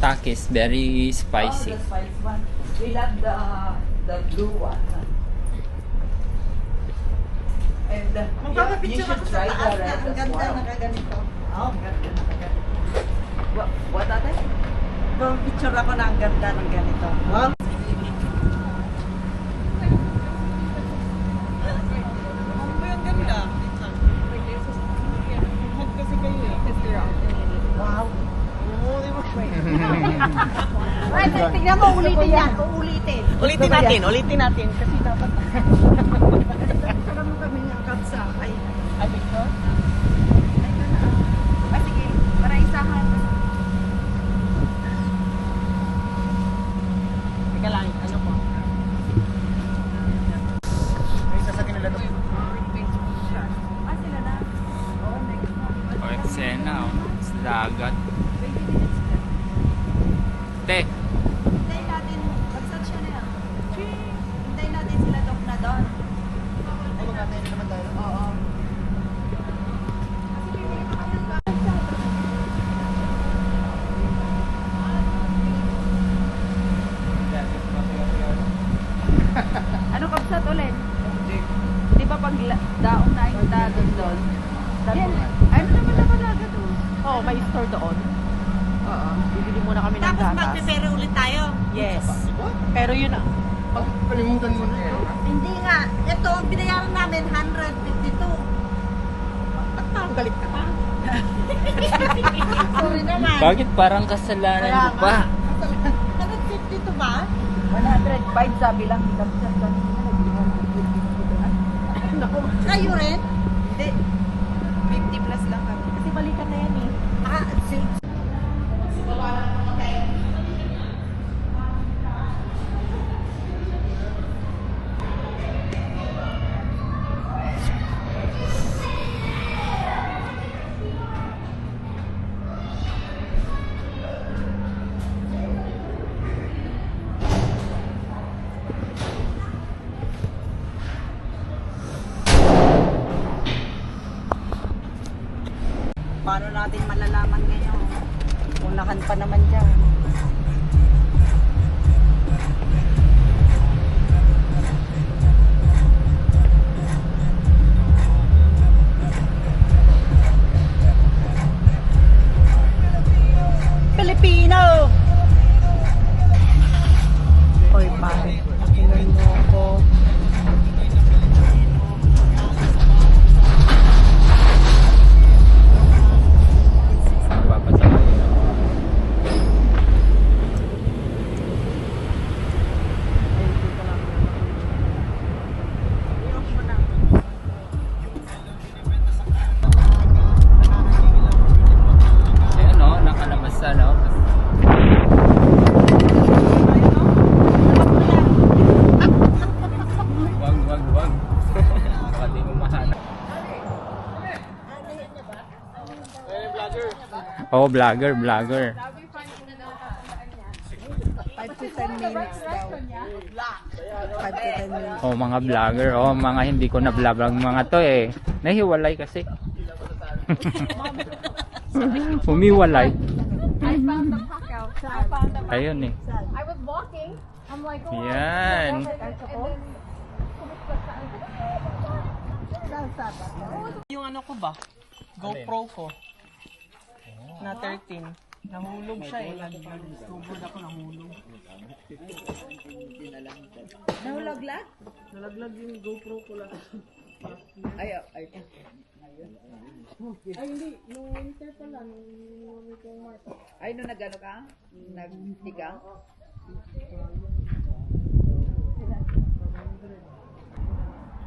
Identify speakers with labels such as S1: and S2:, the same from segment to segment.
S1: Takis, very spicy.
S2: Oh, the spice one. We love the blue one. And you should try the red
S3: Ang
S2: as
S3: ganda
S2: well.
S3: nakaganito.
S2: Oh, ganda na ganito. What ate?
S3: Picture ako na ang ganda ng ganito. Wow. Ang ganda. Kasi kayo eh. Wow. Ay, tignan mo, ulitin yan. Uulitin.
S2: Ulitin natin. Kasi dapat.
S3: Saka mo kami ng kapsa. Ay,
S2: Victor?
S3: ay na. Ay, sige. Para isahan.
S2: Teka lang, ano po? May sasakyan nila doon.
S3: Ah, sila na. Oo, next month.
S1: O, eksena, oh. Sa dagat.
S3: 20 minutes na.
S1: Te,
S3: Hintayin natin. Bagsak siya na yan. Hintayin natin sila Dok na doon.
S2: Ay, magkatayin naman tayo.
S3: Oo. Kasi bibili pa kayo ng kapsa. Ano kapsat ulit? Di ba pag daong na yung dagat doon? Yan. Ano naman na malaga doon?
S2: Oo, may store doon.
S3: Oo.
S2: Bibili muna kami ng
S3: Tapos
S2: gatas.
S3: magpipere ulit tayo?
S2: Yes. Pero yun,
S4: Kalimutan mo na yun.
S3: Hindi nga. Ito, binayaran namin 152. Ba't parang galit ka pa? Sorry naman.
S1: bakit parang kasalanan mo pa?
S3: 152 ba?
S2: 105 sabi lang.
S3: Kayo rin?
S2: Hindi. 50 plus lang kami. Kasi balikan na yan eh.
S3: Ah, paano natin malalaman ngayon? Unahan pa naman dyan. Pilipino! Oy, pare. Tingnan mo ako.
S1: Papasakay. Si ano, nakalabas sa no? Wag. Baka di mo mahanap. Oh, vlogger.
S3: 5 to 10 minutes daw. 5 to 10 minutes.
S1: Oh, mga vlogger. Oh, mga hindi ko na vlog mga to eh. Nahiwalay kasi. Humiwalay.
S5: I found the pack outside. I found the pack.
S1: Ayun eh.
S5: I was walking. I'm like, oh,
S1: Yan.
S5: and then
S2: Yung ano ko ba? GoPro ko. Na 13. Nahulog siya eh. Nag-tubod ako, nahulog.
S3: Nahulaglag?
S2: Nalaglag yung GoPro ko lang.
S3: Ay.
S2: Ay, hindi. Nung winter pala, nung itong March.
S3: Ay, nung nag-ano ka? Nagtigang?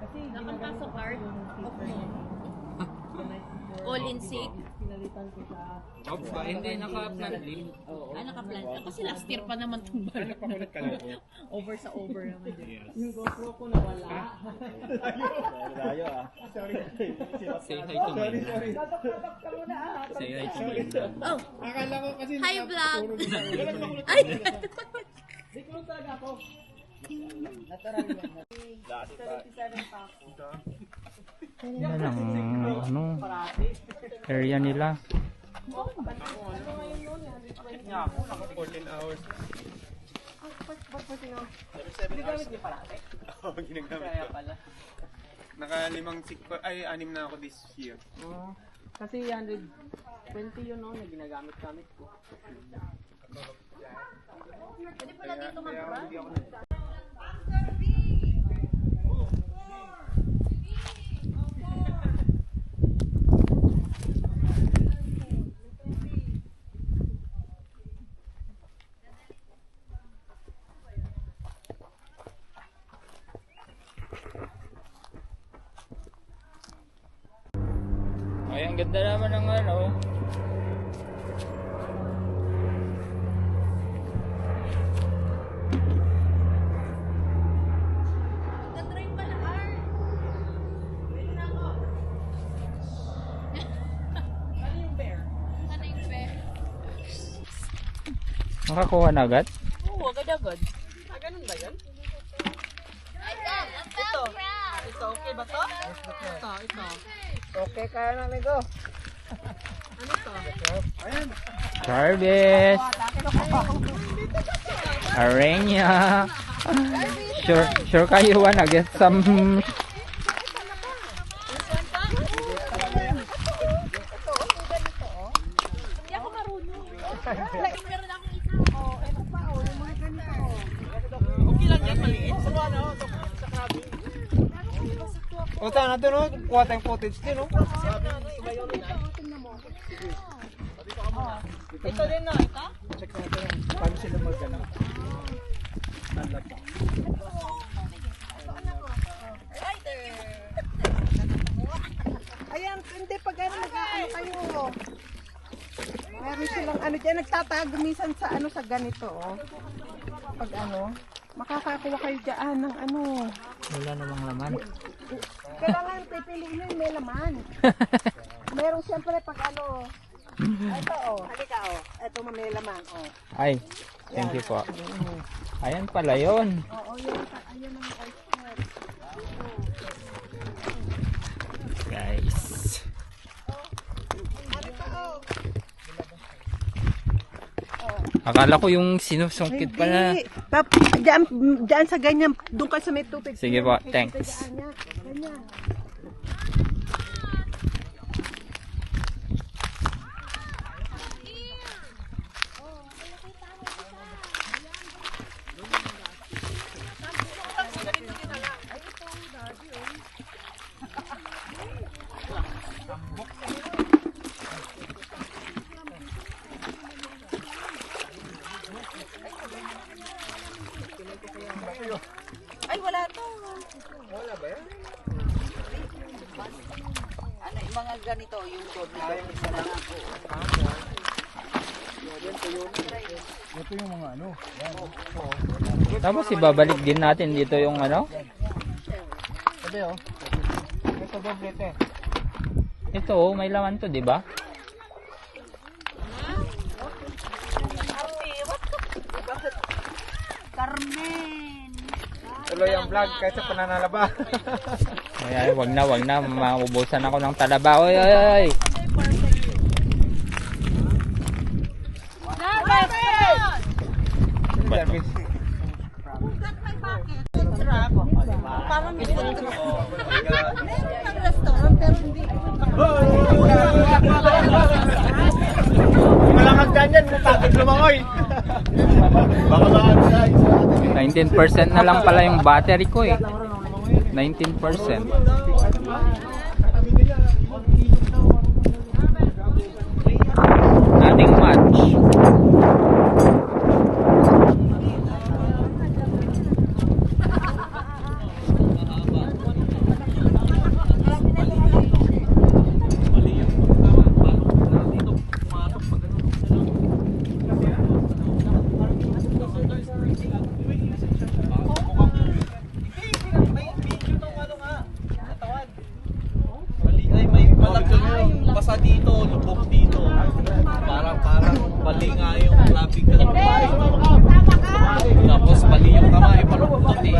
S2: Kasi
S5: nakapasok card. All in sick.
S2: pinalitan ko sa...
S1: Opa, hindi naka-plan leave.
S5: Ah, nakaplan ka. Kasi last year pa naman itong bala. Over sa over naman din.
S2: Yung GoPro ko nawala.
S4: Layo ah.
S1: Say hi to me. Say hi to me.
S5: Oh,
S4: Akala ko kasi
S5: hi vlog.
S4: Ay!
S2: Di ko talaga ako.
S1: Yan ang ano, area nila.
S4: 14 hours. Oo, ginagamit ko. Naka-5 sick pa, ay 6 na ako this year.
S2: Kasi 120 yun no, na ginagamit-gamit ko.
S5: Pwede pala dito mag-run.
S1: Ay, ang ganda naman ng ano.
S5: Nag-train pala, Art. Ano yung bear?
S1: Nakakuha na agad?
S2: Oo, agad-agad. Ah, ganun ba yun? Ito, okay ba to? Ito.
S3: Okay ka na, amigo.
S2: Ano to?
S1: Jarvis! Arenya! Sure kayo wanna get some...
S5: Hindi ako marunong. Meron akong isa.
S2: Okay lang yan, maliit. Sa ano? Sa krabi.
S4: O, tayo natin, no? Kuha tayong footage din, no?
S2: Ito din na, ito?
S4: Check natin. Paano sila mag-ano?
S3: Ayan, hindi pag ano kayo. Meron silang ano dyan, nagtatago minsan sa ano sa ganito. Oh. Pag ano, makakakuha kayo dyan ng ano.
S1: Wala namang laman.
S3: Kailangan pipiliin mo yung may laman. Meron siyempre pag ano. Ito oh, halika oh. Ito may laman oh.
S1: Ay, thank you po. Ayan pala yun.
S3: Oo, yan ang oyster.
S1: Guys. Akala ko yung sinusungkit pala.
S3: Hindi. Diyan sa ganyan, doon ka sa may tubig.
S1: Sige po, thanks.
S3: Ganyan. Ay, wala to.
S4: Wala ba yan?
S3: Ano, yung mga ganito, yung doble. Isa lang ako.
S4: Ito yung mga ano.
S1: Tapos ibabalik din natin dito yung ano.
S4: Sabi, oh. Ito doblete.
S1: Ito oh, may laman to, di ba?
S3: Carmen!
S4: Tuloy ang vlog kahit sa pananalaba.
S1: Ay, wag na, maubusan ako ng talaba. Oy, oy, oy.
S4: Jarvis.
S3: Parang may food truck. Meron ng restaurant pero hindi.
S4: Malangag dyan yan, takot lumangoy. Baka baka sa
S1: 19% na lang pala yung battery ko eh. 19%. Nothing much.
S6: Basa dito, lubog dito. Parang bali nga yung traffic ka. Tapos bali yung kamay, paluktot eh.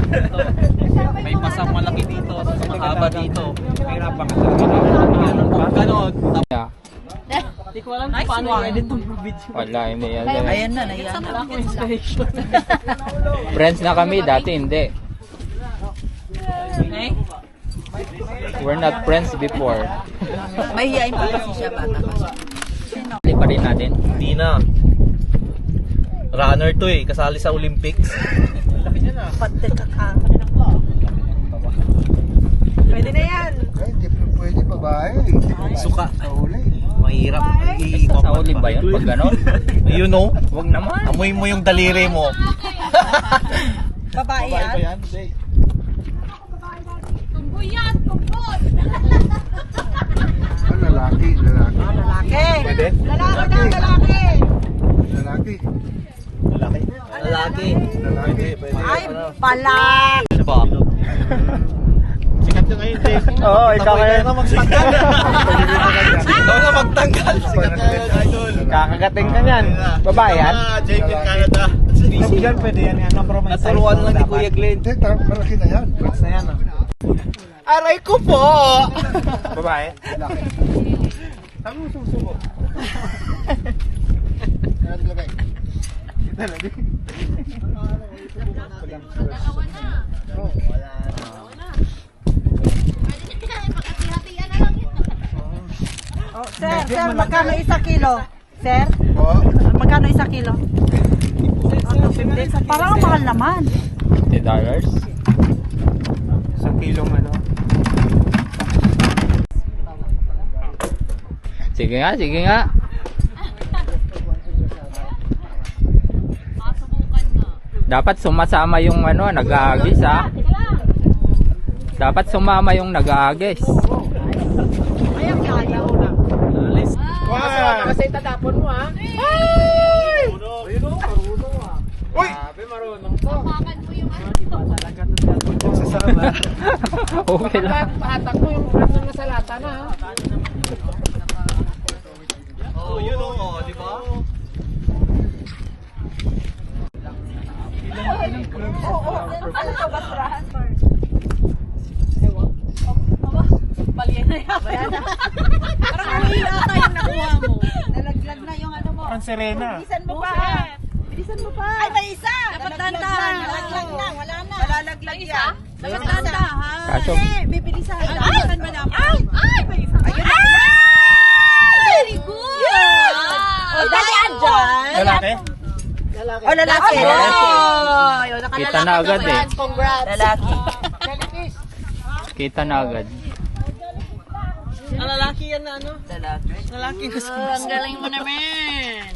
S6: May pasang malaki dito, mahaba dito. Mahirapan ka talaga. Ganon.
S1: Yeah.
S2: Hindi ko ko alam kung paano i-edit tong video.
S1: Wala, hindi yan.
S3: Ayan na, ayan.
S2: Wala akong inspiration.
S1: Friends na kami, dati hindi.
S2: Okay?
S1: We're not friends before.
S3: Mahihayin pa kasi siya, bata pa siya.
S1: Hindi pa rin natin.
S6: Hindi na. Runner to eh, kasali sa Olympics.
S3: Pati kaka. Pwede na yan.
S7: Hindi pwede babae.
S6: Suka.
S7: Uli.
S6: Mahirap.
S1: Sa uli ba yun? Pag gano'n?
S6: You know,
S1: Huwag naman.
S6: amoy mo yung daliri mo.
S3: Babae yan.
S5: Tumboy yan, tumboy!
S7: Lalaki.
S3: Lalaki.
S7: Pwede?
S3: Lalaki na, lalaki.
S7: Lalaki.
S6: Lalaki.
S3: Ay, pala.
S6: Ano ba? Sikat na ngayon, Dave.
S1: Oo, ikaw kaya.
S6: na magtanggal. Ikaw na magtanggal. Sikat na ngayon, idol.
S1: Kakagating ka niyan. Babae yan?
S6: JP Canada.
S7: Yan pwede yan.
S6: Naturuan lang ni Kuya Glenn.
S7: Hindi, malaki na yan.
S6: Na yan, Aray ko po!
S1: Babae?
S7: Lalaki.
S4: Sabi mo susubo.
S7: Kaya nilagay.
S5: Dalawa na. Makati-hatian na lang ito.
S3: Oh, sir, magkano isa kilo? Sir,
S7: Oo.
S3: magkano isa kilo? Parang ang mahal naman.
S1: $50.
S4: Isang kilong ano.
S1: Sige nga, sige nga.
S5: Masubukan na.
S1: Dapat sumasama yung ano, nag-aagis ha. Dapat sumama yung nag-aagis.
S4: Kasi tatapon mo ha.
S5: Hawakan mo yung ano.
S1: Okay lang.
S4: Pahatak mo yung front ng nasa lata na ha.
S6: Oh, yun o, di ba?
S5: Baliyan na yan. Parang uwi ata yung nakuha mo.
S3: Nalaglag na yung ano mo.
S4: Ang Serena.
S3: Bilisan mo pa. Bilisan mo pa. Ay, may isa.
S5: Dapat dandahan.
S3: Nalaglag na, wala na. Malalaglag yan.
S5: Dapat dandahan.
S1: Kaso,
S3: Bibilisan.
S5: Bilisan ba dapat? Ay! May isa.
S3: Ayun na.
S5: Very good!
S3: Oh, dali andyan.
S4: Lalaki?
S3: Oh, lalaki.
S5: Oh, yun,
S1: kita na agad eh.
S5: Congrats.
S3: Lalaki.
S1: Kita na agad.
S2: Ang lalaki yan na ano?
S3: Lalaki.
S2: Lalaki gusto.
S5: Ang galing mo naman.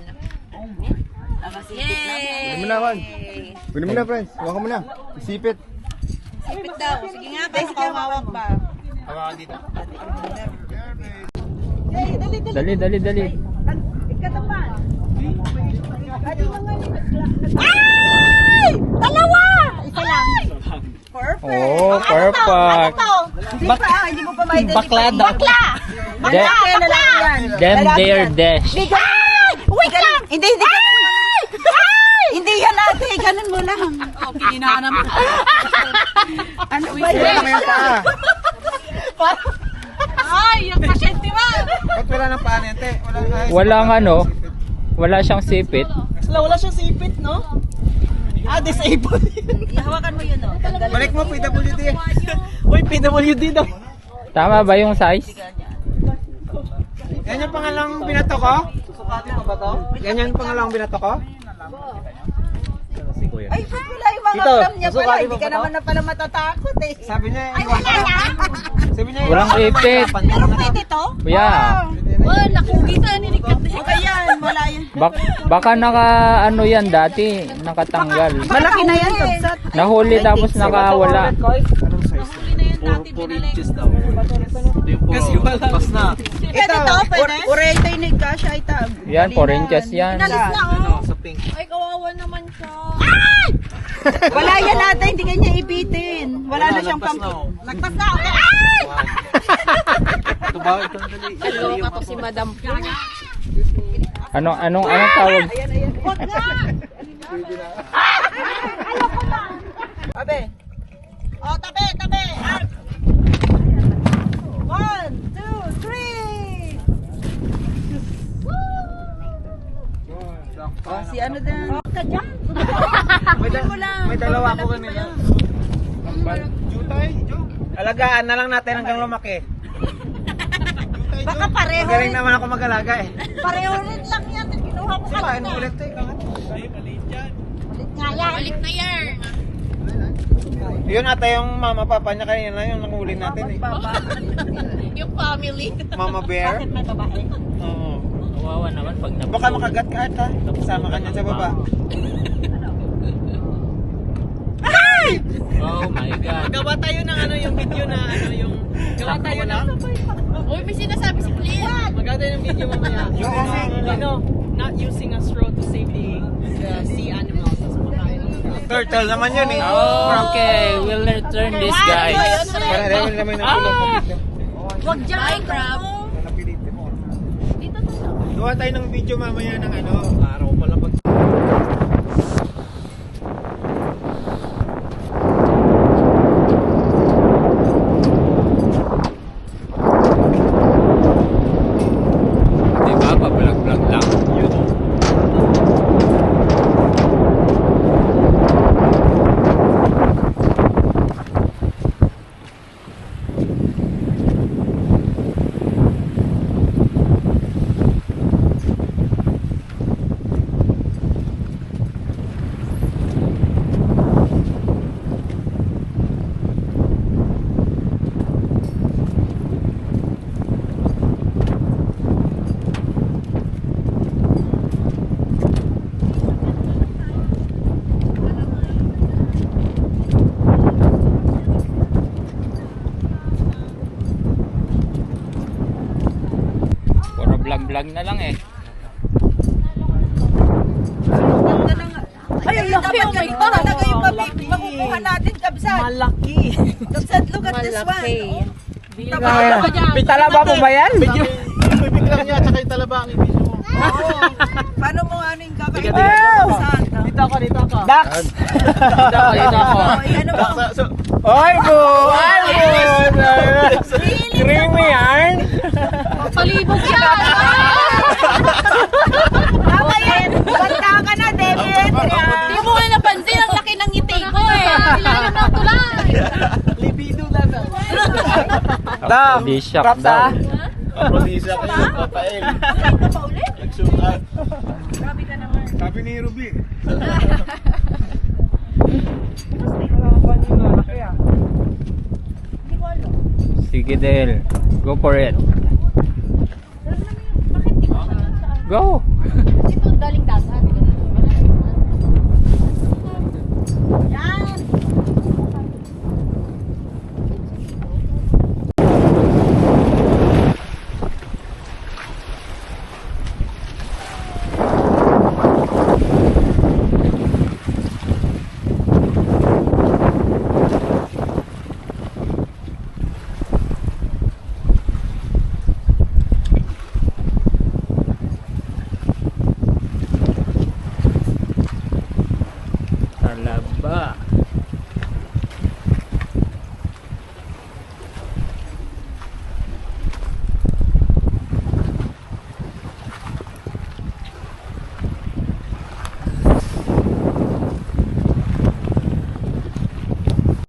S5: Yay!
S7: Pwede mo na, Juan. Pwede mo na, friends. Huwag mo na. Isipit.
S5: Sipit daw. Sige nga, basta ka umawak ba?
S4: Hawakan dito.
S1: Dali, dali, dali.
S3: Ikatapan.
S5: Ay! Dalawa! Isa lang.
S3: Perfect.
S1: Oh, perfect.
S3: Hindi pa, hindi mo pa ma-identify.
S1: Bakla daw.
S5: Bakla!
S3: Lalaki, lalaki yan.
S1: Them
S3: Lalaki
S1: there
S3: yan.
S1: dash.
S3: Hindi ganun.
S5: Wait lang!
S3: Hindi ganun. Hindi yan ate, ganun mo lang.
S5: Oh, pininaan naman.
S3: Ano ba yan?
S5: Ay, yung pasyente mo!
S4: Ba't wala ng panente?
S1: Walang ano, wala siyang sipit.
S2: Wala siyang sipit, no? Ah, disabled.
S3: Hawakan mo yun, oh. Tanggalin.
S4: Balik mo, PWD.
S2: Uy, PWD daw.
S1: Tama ba yung size?
S4: Yan yung pangalang binato ko? Yan yung pangalang binato ko?
S3: Ay, ba't wala yung mga cam niya pala? Hindi ka naman na pala matatakot eh.
S4: Sabi niya, sabi niya,
S1: Walang ipit.
S3: Meron pwede to?
S1: Kuya,
S5: Oh, nakukita ni Rikat.
S3: Okay yan, wala yan.
S1: baka naka ano yan dati, nakatanggal.
S3: Malaki na yan, kabsat.
S1: Nahuli tapos nakawala.
S5: Nahuli na yan dati, binalik.
S6: Kasi wala. Pas na.
S3: Pwede to, pwede? Ure ito yung nagkasya itag.
S1: Yan, 4 inches yan.
S3: Inalis na, oh.
S6: Ano, sa pink.
S5: Ay, kawawa naman siya.
S3: Wala yan ate, hindi kanya ibitin. Wala na siyang pang... Lagpas na, okay. Ay!
S6: Ito ba? Ito na dali.
S5: Kaloka to si Madam Po.
S1: Anong tawag?
S3: Huwag na! Tabi. Oh, tabi, tabi. 1, 2, 3. Ka dyan.
S6: May dalawa ako kanina.
S4: Jutay, Jo.
S6: Alagaan na lang natin hanggang lumaki.
S3: Baka pareho
S6: Magaling
S3: rin.
S6: naman ako mag-alaga eh.
S3: Pareho rin lang yan. Kinuha ko
S6: Sila,
S3: kanina.
S6: ano ulit to ikaw?
S3: Ulit nga yan.
S5: Balik na yan.
S6: Yun ata yung mama papa niya kanina yung nanghuli natin eh.
S5: Yung family.
S6: Mama bear.
S3: Bakit may babae?
S6: Oo.
S1: Kawawa naman pag
S6: Baka makagat ka ata. Kasama ka niya sa baba.
S1: Oh my God.
S2: Gawa tayo ng ano yung video na ano yung gawa tayo ng
S5: Uy, may sinasabi si Clint.
S2: maganda yung video mamaya.
S6: Yung kasi
S2: Ano, not using a straw to save the sea animals. Tapos makain.
S6: turtle naman yun eh.
S1: Okay, we'll return this guys.
S6: Para dahil naman yung tulong dito.
S3: Huwag dyan.
S5: Bye, crab.
S4: Gawa tayo ng video mamaya ng ano.
S6: Araw pala pag...
S1: Diba? Pa-vlog-vlog lang. Puro vlog-vlog na lang eh.
S3: Ay, ang laki. Oh my God. Talaga yung makukuha natin, Kabsat.
S2: Malaki.
S3: Kabsat, look at this one.
S2: Talaba mo ba yan?
S6: Ibig lang niya, tsaka yung talaba ang ibig mo.
S3: Paano mo ano yung gagawin? Kabsat.
S2: Dito ako.
S6: Dax!
S1: Dito ako.
S3: Ano ba?
S6: Oy, boy! Creamy yarn!
S5: Palibog yan.
S3: Tama yan. Basta ka na, David.
S5: Di mo nga napansin, ang laki ng ngiti ko eh. Ilalim ng tulay.
S2: Libido lang.
S6: Dam!
S1: Hindi shock
S6: Props,
S1: daw.
S6: ah. Prodisa kayo, papael. Nagsukat.
S4: Sabi ni Ruby.
S1: Sige Del. Go for it. Go!
S5: Ito galing dagat.